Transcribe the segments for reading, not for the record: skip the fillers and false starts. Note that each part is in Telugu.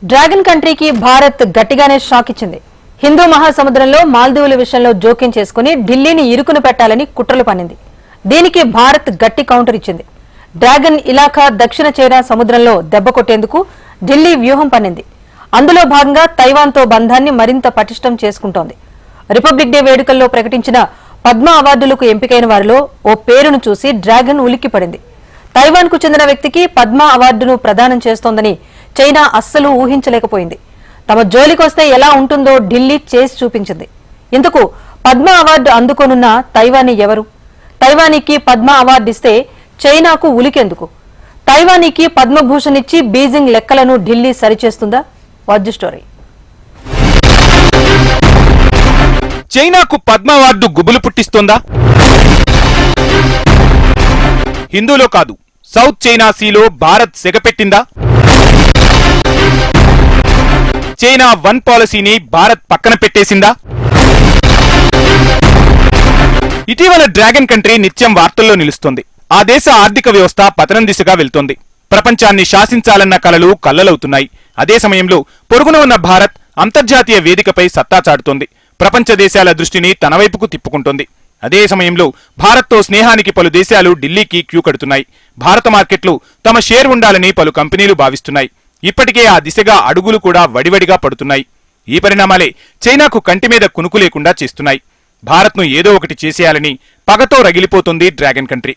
డ్రాగన్ కంట్రీకి భారత్ గట్టిగానే షాక్ ఇచ్చింది. హిందూ మహాసముద్రంలో మాల్దీవుల విషయంలో జోక్యం చేసుకుని ఢిల్లీని ఇరుకున పెట్టాలని కుట్రలు పన్నింది. దీనికి భారత్ గట్టి కౌంటర్ ఇచ్చింది. డ్రాగన్ ఇలాఖా దక్షిణ చైనా సముద్రంలో దెబ్బ కొట్టేందుకు ఢిల్లీ వ్యూహం పన్నింది. అందులో భాగంగా తైవాన్తో బంధాన్ని మరింత పటిష్టం చేసుకుంటోంది. రిపబ్లిక్ డే వేడుకల్లో ప్రకటించిన పద్మ అవార్డులకు ఎంపికైన వారిలో ఓ పేరును చూసి డ్రాగన్ ఉలిక్కిపడింది. తైవాన్ కు చెందిన వ్యక్తికి పద్మ అవార్డును ప్రదానం చేస్తోందని చైనా అస్సలు ఊహించలేకపోయింది. తమ జోలికొస్తే ఎలా ఉంటుందో ఢిల్లీ చేసి చూపించింది. ఇందుకు పద్మ అవార్డు అందుకోనున్న తైవానీ ఎవరు? తైవానీకి పద్మ అవార్డు ఇస్తే చైనాకు ఉలికెందుకు? తైవానీకి పద్మభూషణ్ ఇచ్చి బీజింగ్ లెక్కలను ఢిల్లీ సరిచేస్తుందా? Watch story. చైనాకు పద్మ అవార్డు గుబులు పుట్టిస్తోందా? హిందూలో కాదు, సౌత్ చైనా సీలో భారత్ సెగపెట్టిందా? చైనా వన్ పాలసీని భారత్ పక్కన పెట్టేసిందా? ఇటీవల డ్రాగన్ కంట్రీ నిత్యం వార్తల్లో నిలుస్తోంది. ఆ దేశ ఆర్థిక వ్యవస్థ పతనం దిశగా వెళ్తోంది. ప్రపంచాన్ని శాసించాలన్న కలలు కల్లలవుతున్నాయి. అదే సమయంలో పొరుగున ఉన్న భారత్ అంతర్జాతీయ వేదికపై సత్తా చాటుతోంది. ప్రపంచ దేశాల దృష్టిని తన వైపుకు తిప్పుకుంటోంది. అదే సమయంలో భారత్తో స్నేహానికి పలు దేశాలు ఢిల్లీకి క్యూ కడుతున్నాయి. భారత మార్కెట్లు తమ షేర్ ఉండాలని పలు కంపెనీలు భావిస్తున్నాయి. ఇప్పటికే ఆ దిశగా అడుగులు కూడా వడివడిగా పడుతున్నాయి. ఈ పరిణామాలే చైనాకు కంటి మీద కునుకు లేకుండా చేస్తున్నాయి. భారత్ను ఏదో ఒకటి చేసేయాలని పగతో రగిలిపోతుంది డ్రాగన్ కంట్రీ.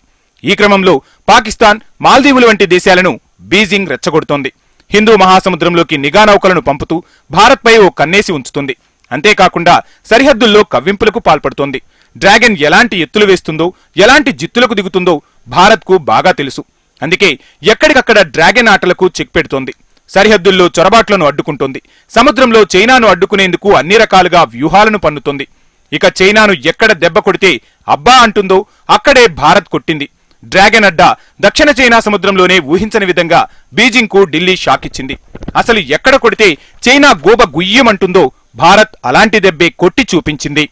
ఈ క్రమంలో పాకిస్తాన్, మాల్దీవులు వంటి దేశాలను బీజింగ్ రెచ్చగొడుతోంది. హిందూ మహాసముద్రంలోకి నిఘా నౌకలను పంపుతూ భారత్పై ఓ కన్నేసి ఉంచుతుంది. అంతేకాకుండా సరిహద్దుల్లో కవ్వింపులకు పాల్పడుతోంది. డ్రాగన్ ఎలాంటి ఎత్తులు వేస్తుందో, ఎలాంటి జిత్తులకు దిగుతుందో భారత్కు బాగా తెలుసు. అందుకే ఎక్కడికక్కడ డ్రాగన్ ఆటలకు చెక్ పెడుతోంది. సరిహద్దుల్లో చొరబాట్లను అడ్డుకుంటోంది. సముద్రంలో చైనాను అడ్డుకునేందుకు అన్ని రకాలుగా వ్యూహాలను పన్నుతోంది. ఇక చైనాను ఎక్కడ దెబ్బ కొడితే అబ్బా అంటుందో అక్కడే భారత్ కొట్టింది. డ్రాగన్ అడ్డా దక్షిణ చైనా సముద్రంలోనే ఊహించని విధంగా బీజింగ్ కు ఢిల్లీ షాక్ ఇచ్చింది. అసలు ఎక్కడ కొడితే చైనా గోబ గుయ్యమంటుందో భారత్ అలాంటి దెబ్బే కొట్టి చూపించింది.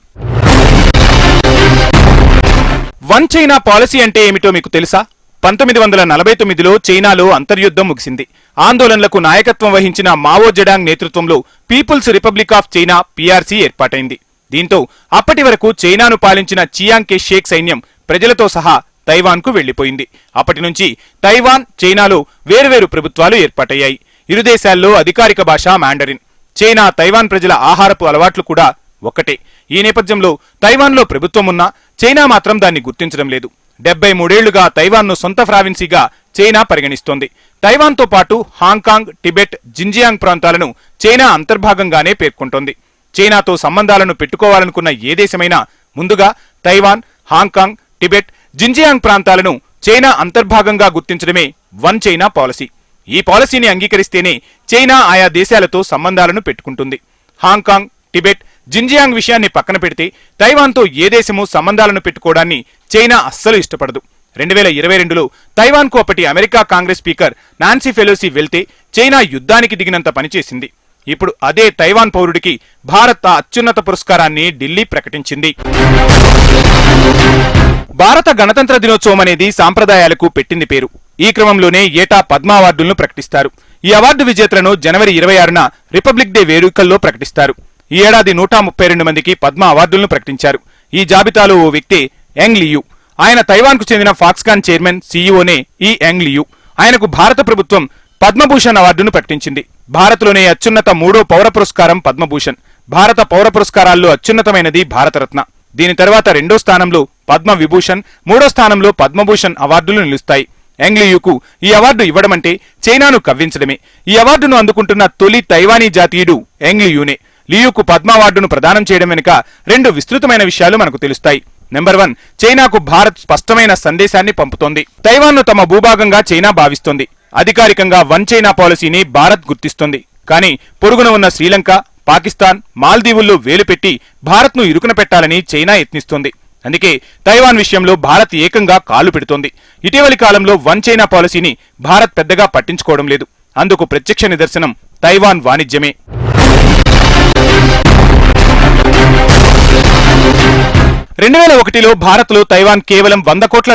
వన్ చైనా పాలసీ అంటే ఏమిటో మీకు తెలుసా? 1949లో చైనాలో అంతర్యుద్ధం ముగిసింది. ఆందోళనలకు నాయకత్వం వహించిన మావో జెడాంగ్ నేతృత్వంలో people's republic of China PRC ఏర్పాటైంది. దీంతో అప్పటి వరకు చైనాను పాలించిన చియాంగ్ కే షేక్ సైన్యం ప్రజలతో సహా తైవాన్ కు వెళ్లిపోయింది. అప్పటి నుంచి తైవాన్, చైనాలో వేర్వేరు ప్రభుత్వాలు ఏర్పాటయ్యాయి. ఇరు దేశాల్లో అధికారిక భాష మాండరిన్. చైనా, తైవాన్ ప్రజల ఆహారపు అలవాట్లు కూడా ఒక్కటే. ఈ నేపథ్యంలో తైవాన్లో ప్రభుత్వం ఉన్నా చైనా మాత్రం దాన్ని గుర్తించడం లేదు. 73 ఏళ్లుగా తైవాన్ను సొంత ప్రావిన్సీగా చైనా పరిగణిస్తోంది. తైవాన్తో పాటు హాంకాంగ్, టిబెట్, జిన్జియాంగ్ ప్రాంతాలను చైనా అంతర్భాగంగానే పేర్కొంటోంది. చైనాతో సంబంధాలను పెట్టుకోవాలనుకున్న ఏ దేశమైనా ముందుగా తైవాన్, హాంకాంగ్, టిబెట్, జిన్జియాంగ్ ప్రాంతాలను చైనా అంతర్భాగంగా గుర్తించడమే వన్ చైనా పాలసీ. ఈ పాలసీని అంగీకరిస్తేనే చైనా ఆయా దేశాలతో సంబంధాలను పెట్టుకుంటుంది. హాంకాంగ్, టిబెట్, జిన్జియాంగ్ విషయాన్ని పక్కన పెడితే తైవాన్తో ఏ దేశమూ సంబంధాలను పెట్టుకోవడాన్ని చైనా అస్సలు ఇష్టపడదు. 2022లో తైవాన్కు అప్పటి America Congress speaker Nancy Pelosi వెళ్తే చైనా యుద్ధానికి దిగినంత పనిచేసింది. ఇప్పుడు అదే తైవాన్ పౌరుడికి భారత్ అత్యున్నత పురస్కారాన్ని ఢిల్లీ ప్రకటించింది. భారత గణతంత్ర దినోత్సవం అనేది సాంప్రదాయాలకు పెట్టింది పేరు. ఈ క్రమంలోనే ఏటా పద్మ అవార్డులను ప్రకటిస్తారు. ఈ అవార్డు విజేతలను జనవరి 26న రిపబ్లిక్ డే వేడుకల్లో ప్రకటిస్తారు. ఈ ఏడాది 132 మందికి పద్మ అవార్డులను ప్రకటించారు. ఈ జాబితాలో ఓ వ్యక్తి యాంగ్ లియు. ఆయన తైవాన్ కు చెందిన ఫాక్స్కాన్ చైర్మన్, సీఈఓనే ఈ యాంగ్ లియు. ఆయనకు భారత ప్రభుత్వం పద్మభూషణ్ అవార్డును ప్రకటించింది. భారత్లోనే అత్యున్నత 3వ పౌర పురస్కారం పద్మభూషణ్. భారత పౌర పురస్కారాల్లో అత్యున్నతమైనది భారతరత్న. దీని తర్వాత 2వ స్థానంలో పద్మ విభూషణ్, 3వ స్థానంలో పద్మభూషణ్ అవార్డులు నిలుస్తాయి. యాంగ్ లియుకు ఈ అవార్డు ఇవ్వడమంటే చైనాను కవ్వించడమే. ఈ అవార్డును అందుకుంటున్న తొలి తైవానీ జాతీయుడు యాంగ్ లియునే. లియుకు పద్మ అవార్డును ప్రదానం చేయడం వెనుక 2 విస్తృతమైన విషయాలు మనకు తెలుస్తాయి. నెంబర్ 1, చైనాకు భారత్ స్పష్టమైన సందేశాన్ని పంపుతోంది. తైవాన్ను తమ భూభాగంగా చైనా భావిస్తోంది. అధికారికంగా వన్ చైనా పాలసీని భారత్ గుర్తిస్తోంది. కానీ పొరుగున ఉన్న శ్రీలంక, పాకిస్తాన్, మాల్దీవుల్లో వేలు పెట్టి భారత్ను ఇరుకున పెట్టాలని చైనా యత్నిస్తోంది. అందుకే తైవాన్ విషయంలో భారత్ ఏకంగా కాలు పెడుతోంది. ఇటీవలి కాలంలో వన్ చైనా పాలసీని భారత్ పెద్దగా పట్టించుకోవడం లేదు. అందుకు ప్రత్యక్ష నిదర్శనం తైవాన్ వాణిజ్యమే. 2001లో భారత్లో తైవాన్ కేవలం $100 కోట్ల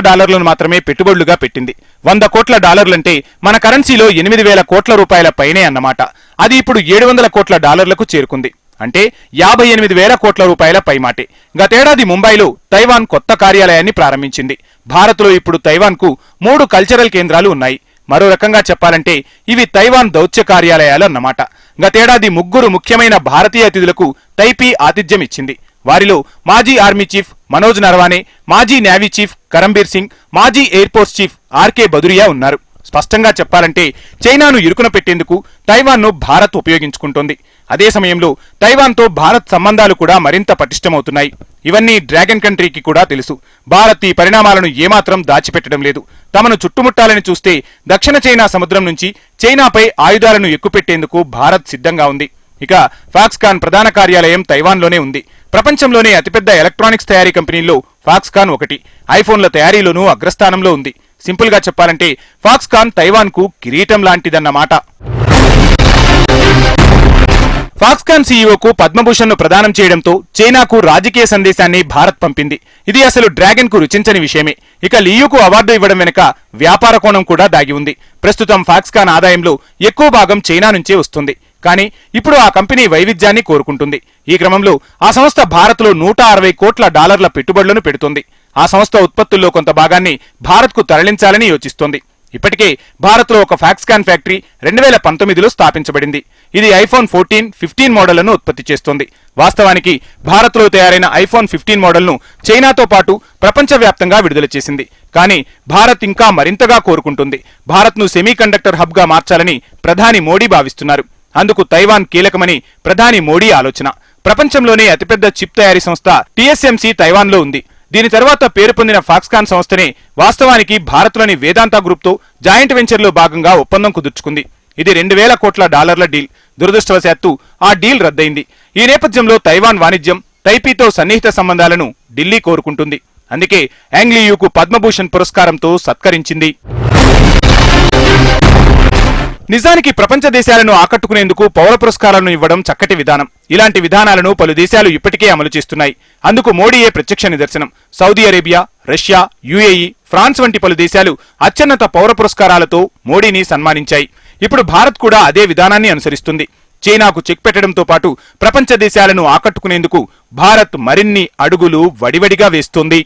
మాత్రమే పెట్టుబడులుగా పెట్టింది. $100 కోట్ల అంటే మన కరెన్సీలో 8,000 కోట్ల రూపాయల పైనే అన్నమాట. అది ఇప్పుడు 700 కోట్ల డాలర్లకు చేరుకుంది. అంటే 58,000 కోట్ల రూపాయల పైమాటే. గతేడాది ముంబైలో తైవాన్ కొత్త కార్యాలయాన్ని ప్రారంభించింది. భారత్లో ఇప్పుడు తైవాన్కు 3 కల్చరల్ కేంద్రాలు ఉన్నాయి. మరో రకంగా చెప్పాలంటే ఇవి తైవాన్ దౌత్య కార్యాలయాలు అన్నమాట. గతేడాది 3 ముఖ్యమైన భారతీయ అతిథులకు తైపీ ఆతిథ్యం ఇచ్చింది. వారిలో మాజీ ఆర్మీ చీఫ్ మనోజ్ నరవానే, మాజీ నేవీ చీఫ్ కరంబీర్ సింగ్, మాజీ ఎయిర్ ఫోర్స్ చీఫ్ ఆర్కే బదురియా ఉన్నారు. స్పష్టంగా చెప్పాలంటే చైనాను ఇరుకున పెట్టేందుకు తైవాన్ను భారత్ ఉపయోగించుకుంటోంది. అదే సమయంలో తైవాన్తో భారత్ సంబంధాలు కూడా మరింత పటిష్టమవుతున్నాయి. ఇవన్నీ డ్రాగన్ కంట్రీకి కూడా తెలుసు. భారత్ ఈ పరిణామాలను ఏమాత్రం దాచిపెట్టడం లేదు. తమను చుట్టుముట్టాలని చూస్తే దక్షిణ చైనా సముద్రం నుంచి చైనాపై ఆయుధాలను ఎక్కుపెట్టేందుకు భారత్ సిద్ధంగా ఉంది. ఇక ఫాక్స్కాన్ ప్రధాన కార్యాలయం తైవాన్లోనే ఉంది. ప్రపంచంలోనే అతిపెద్ద ఎలక్ట్రానిక్స్ తయారీ కంపెనీల్లో ఫాక్స్కాన్ ఒకటి. ఐఫోన్ల తయారీలోనూ అగ్రస్థానంలో ఉంది. సింపుల్ గా చెప్పాలంటే ఫాక్స్కాన్ తైవాన్ కు కిరీటం లాంటిదన్నమాట. ఫాక్స్కాన్ సీఈఓకు పద్మభూషణ్ ను ప్రదానం చేయడంతో చైనాకు రాజకీయ సందేశాన్ని భారత్ పంపింది. ఇది అసలు డ్రాగన్ కు రుచించని విషయమే. ఇక లియూకు అవార్డు ఇవ్వడం వెనుక వ్యాపార కోణం కూడా దాగి ఉంది. ప్రస్తుతం ఫాక్స్కాన్ ఆదాయంలో ఎక్కువ భాగం చైనా నుంచే వస్తుంది. కానీ ఇప్పుడు ఆ కంపెనీ వైవిధ్యాన్ని కోరుకుంటుంది. ఈ క్రమంలో ఆ సంస్థ భారత్లో 160 కోట్ల డాలర్ల పెట్టుబడులను పెడుతుంది. ఆ సంస్థ ఉత్పత్తుల్లో కొంత భాగాన్ని భారత్కు తరలించాలని యోచిస్తోంది. ఇప్పటికే భారత్లో ఒక ఫాక్స్కాన్ ఫ్యాక్టరీ 2019లో స్థాపించబడింది. ఇది ఐఫోన్ 14, 15 మోడళ్లను ఉత్పత్తి చేస్తోంది. వాస్తవానికి భారత్లో తయారైన ఐఫోన్ 15 మోడల్ను చైనాతో పాటు ప్రపంచవ్యాప్తంగా విడుదల చేసింది. కానీ భారత్ ఇంకా మరింతగా కోరుకుంటుంది. భారత్ను సెమీకండక్టర్ హబ్ గా మార్చాలని ప్రధాని మోడీ భావిస్తున్నారు. అందుకు తైవాన్ కీలకమని ప్రధాని మోడీ ఆలోచన. ప్రపంచంలోనే అతిపెద్ద చిప్ తయారీ సంస్థ TSMC తైవాన్లో ఉంది. దీని తర్వాత పేరు పొందిన ఫాక్స్కాన్ సంస్థనే వాస్తవానికి భారత్లోని వేదాంత గ్రూప్ తో జాయింట్ వెంచర్ లో భాగంగా ఒప్పందం కుదుర్చుకుంది. ఇది 2,000 కోట్ల డాలర్ల డీల్. దురదృష్టవశాత్తు ఆ డీల్ రద్దయింది. ఈ నేపథ్యంలో తైవాన్ వాణిజ్యం తైపీతో సన్నిహిత సంబంధాలను ఢిల్లీ కోరుకుంటుంది. అందుకే యాంగ్ లియూకు పద్మభూషణ్ పురస్కారంతో సత్కరించింది. నిజానికి ప్రపంచ దేశాలను ఆకట్టుకునేందుకు పౌర పురస్కారాలను ఇవ్వడం చక్కటి విధానం. ఇలాంటి విధానాలను పలు దేశాలు ఇప్పటికే అమలు చేస్తున్నాయి. అందుకు మోడీయే ప్రత్యక్ష నిదర్శనం. Saudi Arabia, Russia, UAE, France వంటి పలు దేశాలు అత్యున్నత పౌర పురస్కారాలతో మోడీని సన్మానించాయి. ఇప్పుడు భారత్ కూడా అదే విధానాన్ని అనుసరిస్తుంది. చైనాకు చెక్ పెట్టడంతో పాటు ప్రపంచ దేశాలను ఆకట్టుకునేందుకు భారత్ మరిన్ని అడుగులు వడివడిగా వేస్తోంది.